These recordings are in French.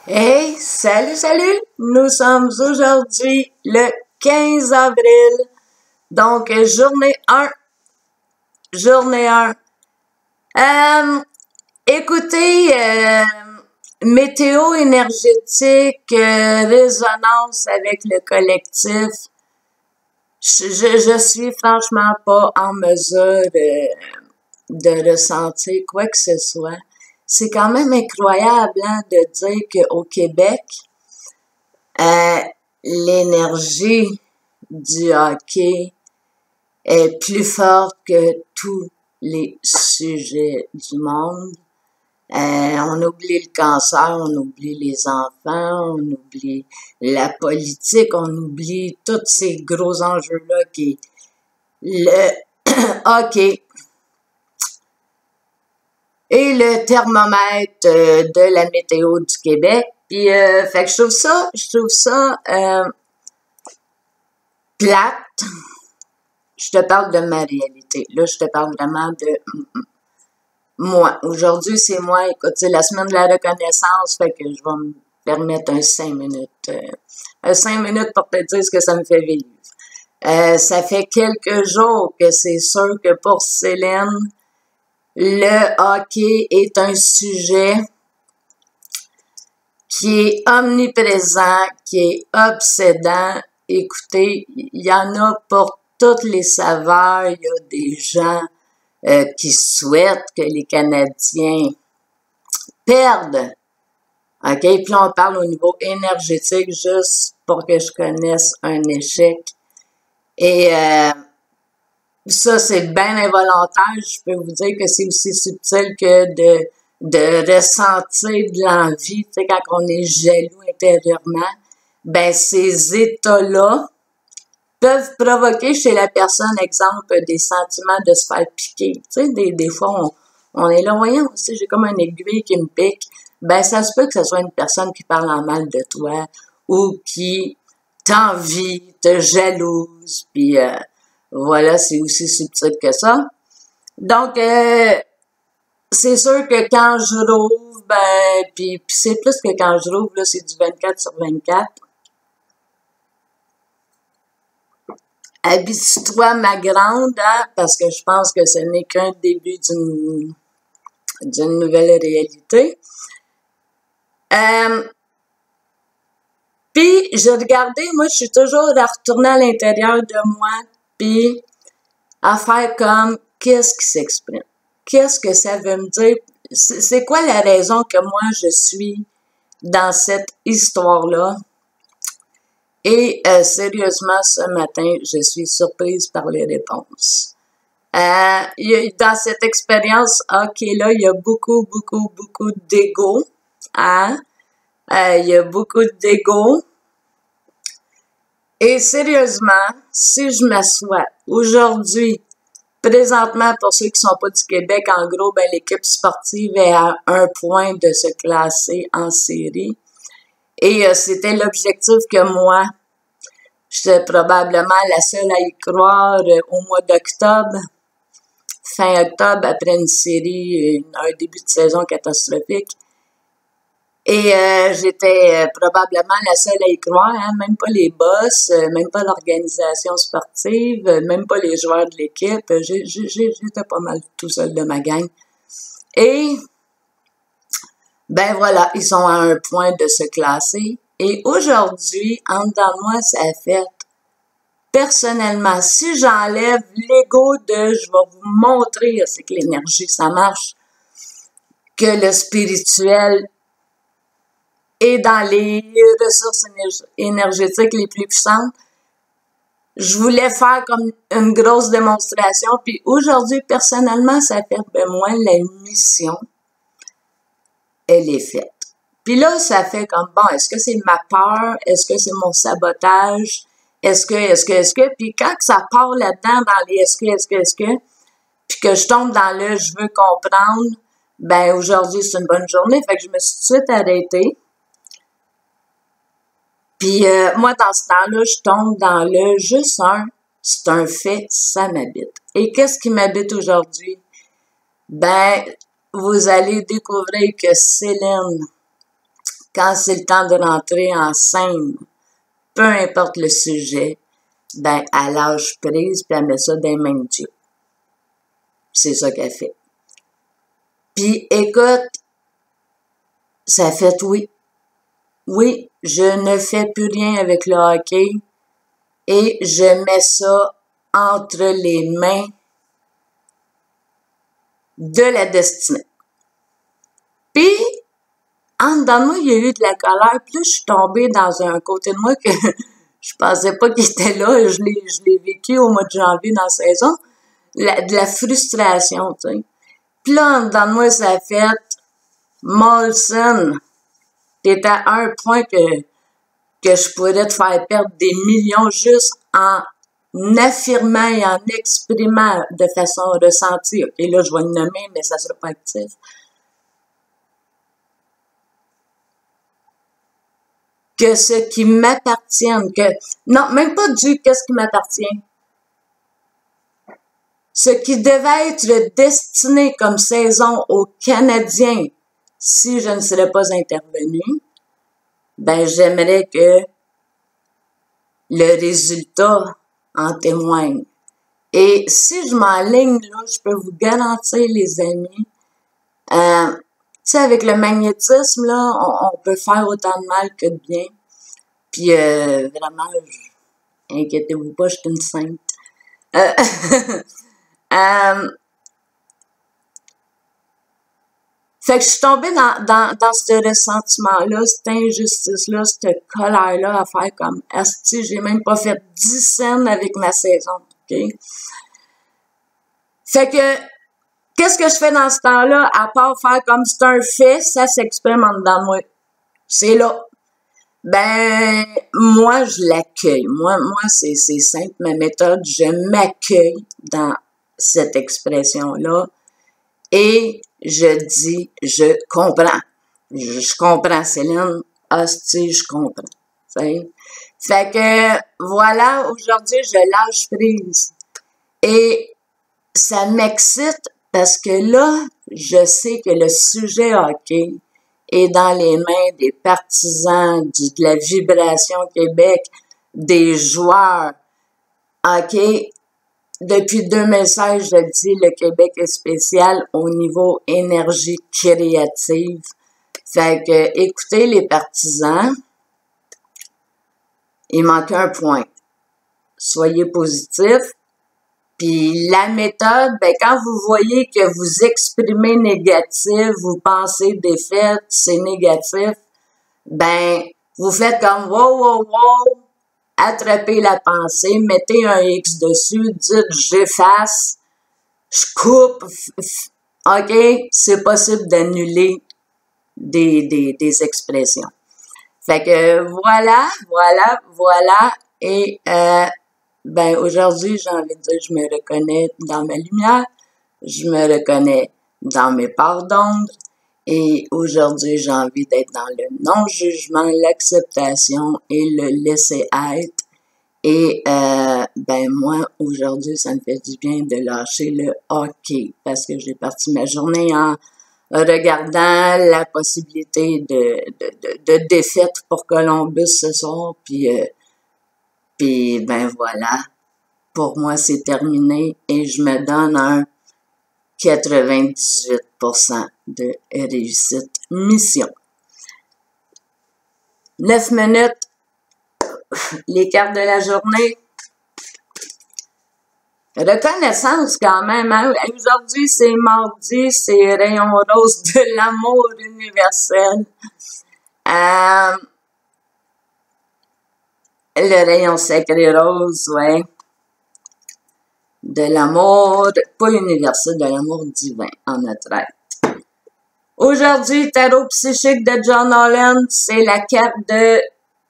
Hey, salut, salut! Nous sommes aujourd'hui le 15 avril, donc journée 1. Journée 1. Écoutez, météo énergétique, résonance avec le collectif. Je suis franchement pas en mesure de ressentir quoi que ce soit. C'est quand même incroyable hein, de dire qu'au Québec, l'énergie du hockey est plus forte que tous les sujets du monde. On oublie le cancer, on oublie les enfants, on oublie la politique, on oublie tous ces gros enjeux-là qui le hockey et le thermomètre de la météo du Québec. Puis fait que je trouve ça plate. Je te parle de ma réalité. Là, je te parle vraiment de moi. Aujourd'hui, c'est moi. Écoute, c'est la semaine de la reconnaissance, fait que je vais me permettre un 5 minutes. Un 5 minutes pour te dire ce que ça me fait vivre. Ça fait quelques jours que c'est sûr que pour Céline, le hockey est un sujet qui est omniprésent, qui est obsédant. Écoutez, il y en a pour toutes les saveurs. Il y a des gens qui souhaitent que les Canadiens perdent. OK? Puis là, on parle au niveau énergétique juste pour que je connaisse un échec. Et ça, c'est bien involontaire. Je peux vous dire que c'est aussi subtil que de ressentir de l'envie. Tu sais, quand on est jaloux intérieurement, ben ces états-là peuvent provoquer chez la personne, exemple, des sentiments de se faire piquer. Tu sais, des fois, on est là, voyons, tu sais, j'ai comme un aiguille qui me pique. Ben, ça se peut que ce soit une personne qui parle en mal de toi ou qui t'envie, te jalouse, puis voilà, c'est aussi subtil que ça. Donc, c'est sûr que quand je rouvre, ben, puis c'est plus que quand je rouvre, là, c'est du 24/24. Habitue-toi, ma grande, hein, parce que je pense que ce n'est qu'un début d'une nouvelle réalité. Puis, j'ai regardé, moi, je suis toujours à retourner à l'intérieur de moi, puis à faire comme, qu'est-ce qui s'exprime? Qu'est-ce que ça veut me dire? C'est quoi la raison que moi, je suis dans cette histoire-là? Et sérieusement, ce matin, je suis surprise par les réponses. Dans cette expérience hockey-là, il y a beaucoup d'ego. Hein? Il y a beaucoup d'ego. Et sérieusement, si je m'assois aujourd'hui, présentement, pour ceux qui sont pas du Québec, en gros, ben, l'équipe sportive est à 1 point de se classer en série. Et c'était l'objectif que moi, j'étais probablement la seule à y croire au mois d'octobre, fin octobre, après une série, un début de saison catastrophique. Et j'étais probablement la seule à y croire, hein, même pas les boss, même pas l'organisation sportive, même pas les joueurs de l'équipe. J'étais pas mal tout seul de ma gang. Et ben voilà, ils sont à 1 point de se classer. Et aujourd'hui, en dedans de moi, ça a fait, personnellement, si j'enlève l'ego de je vais vous montrer, c'est que l'énergie, ça marche, que le spirituel est dans les ressources énergétiques les plus puissantes, je voulais faire comme une grosse démonstration. Puis aujourd'hui, personnellement, ça fait ben moi, la mission, elle est faite. Puis là, ça fait comme, bon, est-ce que c'est ma peur? Est-ce que c'est mon sabotage? Est-ce que? Puis quand ça part là-dedans, dans les est-ce que, puis que je tombe dans le je veux comprendre, ben aujourd'hui, c'est une bonne journée. Fait que je me suis tout de suite arrêtée. Puis moi, dans ce temps-là, je tombe dans le juste c'est un fait, ça m'habite. Et qu'est-ce qui m'habite aujourd'hui? Ben, vous allez découvrir que Céline, quand c'est le temps de rentrer en scène, peu importe le sujet, ben, elle lâche prise, puis elle met ça dans les mains de Dieu. C'est ça qu'elle fait. Puis, écoute, ça fait oui. Oui, je ne fais plus rien avec le hockey et je mets ça entre les mains de la destinée. Puis, en dedans de moi, il y a eu de la colère, puis là, je suis tombée dans un côté de moi que je pensais pas qu'il était là, je l'ai vécu au mois de janvier dans la saison, de la frustration, tu sais. Puis là, en dedans de moi, ça a fait Molson, t'es à un point que je pourrais te faire perdre des millions juste en affirmant et en exprimant de façon ressentie. OK, là, je vais le nommer, mais ça sera pas actif. Que ce qui m'appartienne, non, même pas du qu'est-ce qui m'appartient. Ce qui devait être destiné comme saison aux Canadiens si je ne serais pas intervenu, ben, j'aimerais que le résultat en témoigne. Et si je m'enligne, là, je peux vous garantir, les amis, tu sais, avec le magnétisme, là, on peut faire autant de mal que de bien. Puis, vraiment, inquiétez-vous pas, je suis une sainte. Fait que je suis tombée dans ce ressentiment-là, cette injustice-là, cette colère-là à faire comme asti, j'ai même pas fait 10 scènes avec ma saison, OK? Fait que, qu'est-ce que je fais dans ce temps-là, à part faire comme c'est un fait, ça s'exprime en dedans de moi. C'est là. Ben, moi, je l'accueille. Moi, c'est simple, ma méthode, je m'accueille dans cette expression-là et je dis, je comprends. Je comprends, Céline. Hostie, je comprends. T'sais? Fait que, voilà, aujourd'hui, je lâche prise. Et ça m'excite parce que là, je sais que le sujet hockey est dans les mains des partisans de la Vibration Québec, des joueurs. OK, depuis 2016, je dis, le Québec est spécial au niveau énergie créative. Fait que, écoutez les partisans, il manque un point. Soyez positifs. Puis la méthode, ben quand vous voyez que vous exprimez négatif, vous pensez défaite, c'est négatif, ben vous faites comme wow, attrapez la pensée, mettez un X dessus, dites j'efface, je coupe, OK, c'est possible d'annuler des expressions. Fait que voilà, et ben aujourd'hui, j'ai envie de dire, je me reconnais dans ma lumière, je me reconnais dans mes parts d'ombre, et aujourd'hui, j'ai envie d'être dans le non-jugement, l'acceptation et le laisser-être. Et ben moi, aujourd'hui, ça me fait du bien de lâcher le hockey, parce que j'ai parti ma journée en regardant la possibilité de défaite pour Columbus ce soir, puis ben voilà, pour moi c'est terminé et je me donne un 98% de réussite mission. 9 minutes, les cartes de la journée. Reconnaissance quand même, hein? Aujourd'hui c'est mardi, c'est Rayon Rose de l'amour universel. Le rayon sacré rose, ouais. De l'amour, pas universel, de l'amour divin en notre être. Aujourd'hui, tarot psychique de John Holland, c'est la carte de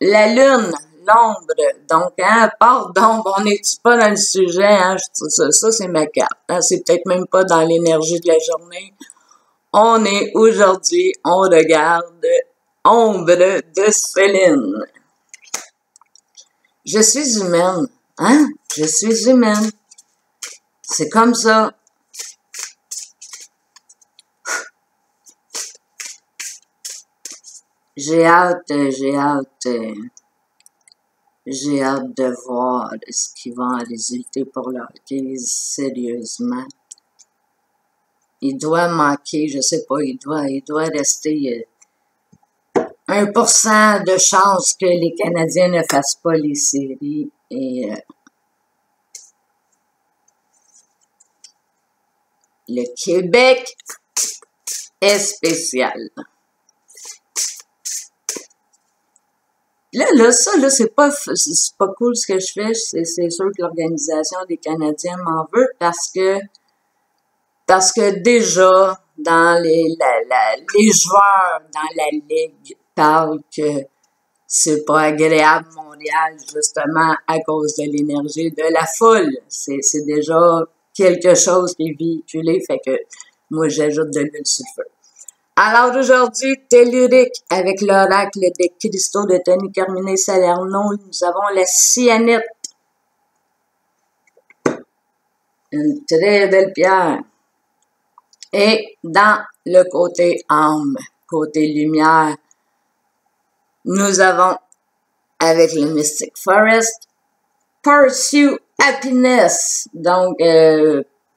la lune, l'ombre. Donc, hein, part d'ombre, on n'est pas dans le sujet, hein, ça c'est ma carte. Hein, c'est peut-être même pas dans l'énergie de la journée. On est aujourd'hui, on regarde Ombre de Céline. Je suis humaine, hein? Je suis humaine. C'est comme ça. J'ai hâte de voir ce qui va en résulter pour le hockey, sérieusement. Il doit manquer, je sais pas, il doit rester 1% de chance que les Canadiens ne fassent pas les séries. Et le Québec est spécial. Là, ça, c'est pas cool ce que je fais. C'est sûr que l'Organisation des Canadiens m'en veut parce que déjà, dans les joueurs dans la Ligue parlent que c'est pas agréable Montréal, justement, à cause de l'énergie de la foule. C'est déjà quelque chose qui est véhiculé, fait que moi, j'ajoute de l'huile sur le feu. Alors aujourd'hui, tellurique avec l'oracle des cristaux de Tony Carmine Salerno, nous avons la cyanite. Une très belle pierre. Et dans le côté âme, côté lumière, nous avons, avec le Mystic Forest, Pursue Happiness. Donc,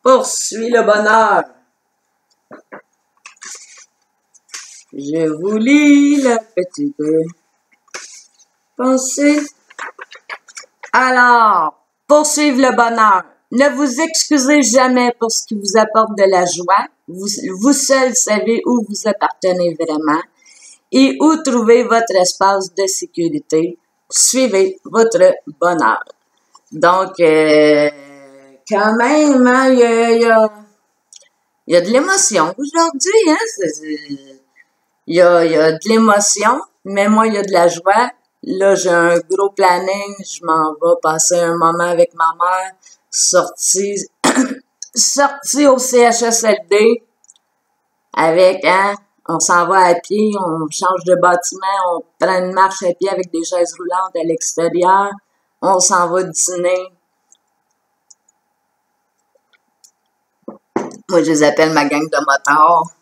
poursuis le bonheur. Je vous lis la petite pensée. Alors, poursuivre le bonheur. Ne vous excusez jamais pour ce qui vous apporte de la joie. Vous seul savez où vous appartenez vraiment et où trouver votre espace de sécurité. Suivez votre bonheur. Donc, quand même, hein, il y a de l'émotion aujourd'hui, hein. Il y a de l'émotion, mais moi, il y a de la joie. Là, j'ai un gros planning. Je m'en vais passer un moment avec ma mère, sortie au CHSLD avec, hein, on s'en va à pied, on change de bâtiment, on prend une marche à pied avec des chaises roulantes à l'extérieur, on s'en va dîner. Moi, je les appelle ma gang de motards,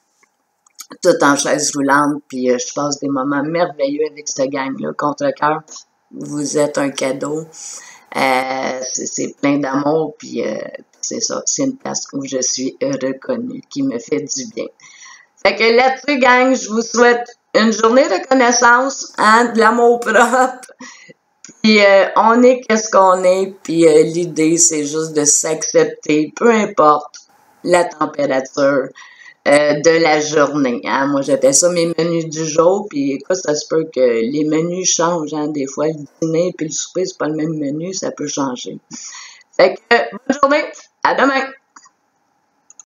tout en chaise roulante, puis je passe des moments merveilleux avec cette gang-là. Contrecœur, vous êtes un cadeau. C'est plein d'amour, puis c'est ça, c'est une place où je suis reconnue, qui me fait du bien. Fait que là-dessus, gang, je vous souhaite une journée de reconnaissance, hein, de l'amour propre, puis on est qu'est-ce qu'on est, puis l'idée, c'est juste de s'accepter, peu importe la température de la journée. Hein. Moi, j'appelle ça mes menus du jour, puis écoute, ça se peut que les menus changent. Hein. Des fois, le dîner puis le souper, c'est pas le même menu, ça peut changer. Fait que, bonne journée!